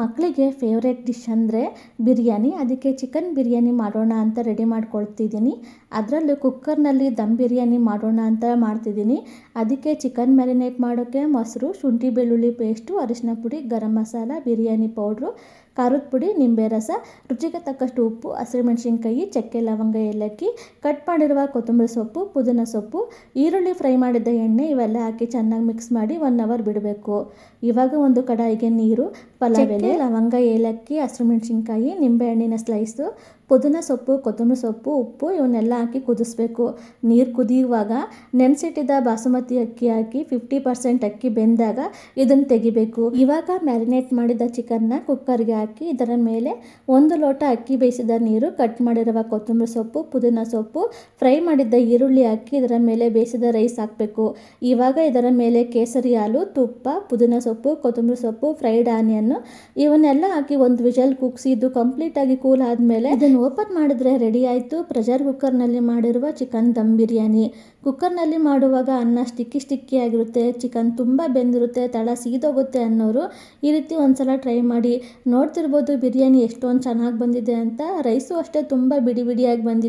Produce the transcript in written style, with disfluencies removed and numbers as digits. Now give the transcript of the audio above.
ಮಕ್ಕಳಿಗೆ favourite dish ಅಂದರೆ ಬಿರಿಯಾನಿ. ಅದಕ್ಕೆ ಚಿಕನ್ ಬಿರಿಯಾನಿ ಮಾಡೋಣ ಅಂತ ರೆಡಿ ಮಾಡ್ಕೊಳ್ತಿದ್ದೀನಿ. ಅದರಲ್ಲೂ ಕುಕ್ಕರ್ನಲ್ಲಿ ದಮ್ ಬಿರಿಯಾನಿ ಮಾಡೋಣ ಅಂತ ಮಾಡ್ತಿದ್ದೀನಿ. ಅದಕ್ಕೆ ಚಿಕನ್ ಮ್ಯಾರಿನೇಟ್ ಮಾಡೋಕ್ಕೆ ಮೊಸರು, ಶುಂಠಿ ಬೆಳ್ಳುಳ್ಳಿ ಪೇಸ್ಟು, ಅರಿಶಿನ ಪುಡಿ, ಗರಂ ಮಸಾಲ, ಬಿರಿಯಾನಿ ಪೌಡ್ರು, ಖಾರದ ಪುಡಿ, ನಿಂಬೆ ರಸ, ರುಚಿಗೆ ತಕ್ಕಷ್ಟು ಉಪ್ಪು, ಹಸಿಮೆಣಸಿನ್ಕಾಯಿ, ಚಕ್ಕೆ ಲವಂಗ ಏಲಕ್ಕಿ, ಕಟ್ ಮಾಡಿರುವ ಕೊತ್ತಂಬರಿ ಸೊಪ್ಪು, ಪುದೀನ ಸೊಪ್ಪು, ಈರುಳ್ಳಿ ಫ್ರೈ ಮಾಡಿದ ಎಣ್ಣೆ ಇವೆಲ್ಲ ಹಾಕಿ ಚೆನ್ನಾಗಿ ಮಿಕ್ಸ್ ಮಾಡಿ 1 ಅವರ್ ಬಿಡಬೇಕು. ಇವಾಗ ಒಂದು ಕಡಾಯಿಗೆ ನೀರು, ಪಲಾವ್ ಎಲೆ, ಲವಂಗ ಏಲಕ್ಕಿ, ಹಸಿಮೆಣಸಿನ್ಕಾಯಿ, ನಿಂಬೆಹಣ್ಣಿನ ಸ್ಲೈಸು, ಪುದೀನ ಸೊಪ್ಪು, ಕೊತ್ತಂಬರಿ ಸೊಪ್ಪು, ಉಪ್ಪು ಇವನ್ನೆಲ್ಲ ಹಾಕಿ ಕುದಿಸ್ಬೇಕು. ನೀರು ಕುದಿಯುವಾಗ ನೆನೆಸಿಟ್ಟಿದ್ದ ಬಾಸುಮತಿ ಅಕ್ಕಿ ಹಾಕಿ 50% ಅಕ್ಕಿ ಬೆಂದಾಗ ಇದನ್ನು ತೆಗಿಬೇಕು. ಇವಾಗ ಮ್ಯಾರಿನೇಟ್ ಮಾಡಿದ ಚಿಕನ್ನ ಕುಕ್ಕರ್ಗೆ ಹಾಕಿ ಇದರ ಮೇಲೆ 1 ಲೋಟ ಅಕ್ಕಿ ಬೇಯಿಸಿದ ನೀರು, ಕಟ್ ಮಾಡಿರುವ ಕೊತ್ತಂಬರಿ ಸೊಪ್ಪು, ಪುದೀನ ಸೊಪ್ಪು, ಫ್ರೈ ಮಾಡಿದ್ದ ಈರುಳ್ಳಿ ಹಾಕಿ ಇದರ ಮೇಲೆ ಬೇಯಿಸಿದ ರೈಸ್ ಹಾಕಬೇಕು. ಇವಾಗ ಇದರ ಮೇಲೆ ಕೇಸರಿ ಹಾಲು, ತುಪ್ಪ, ಪುದೀನ ಸೊಪ್ಪು, ಕೊತ್ತಂಬರಿ ಸೊಪ್ಪು, ಫ್ರೈಡ್ ಆನಿಯನ್ನು ಇವನ್ನೆಲ್ಲ ಹಾಕಿ 1 ವಿಷಲ್ ಕೂಗಿಸಿ ಇದು ಕಂಪ್ಲೀಟಾಗಿ ಕೂಲ್ ಆದಮೇಲೆ ಇದನ್ನು ಓಪನ್ ಮಾಡಿದ್ರೆ ರೆಡಿ ಆಯಿತು ಪ್ರೆಷರ್ ಕುಕ್ಕರ್ನಲ್ಲಿ ಮಾಡಿರುವ ಚಿಕನ್ ದಮ್ ಬಿರಿಯಾನಿ. ಕುಕ್ಕರ್ನಲ್ಲಿ ಮಾಡುವಾಗ ಅನ್ನ ಸ್ಟಿಕ್ಕಿ ಆಗಿರುತ್ತೆ, ಚಿಕನ್ ತುಂಬ ಬೆಂದಿರುತ್ತೆ, ತಳ ಸೀದೋಗುತ್ತೆ ಅನ್ನೋರು ಈ ರೀತಿ ಒಂದ್ಸಲ ಟ್ರೈ ಮಾಡಿ. ನೋಡ್ತಿರ್ಬೋದು ಬಿರಿಯಾನಿ ಎಷ್ಟೊಂದು ಚೆನ್ನಾಗಿ ಬಂದಿದೆ ಅಂತ. ರೈಸು ಅಷ್ಟೇ ತುಂಬ ಬಿಡಿ ಬಿಡಿಯಾಗಿ ಬಂದಿದೆ.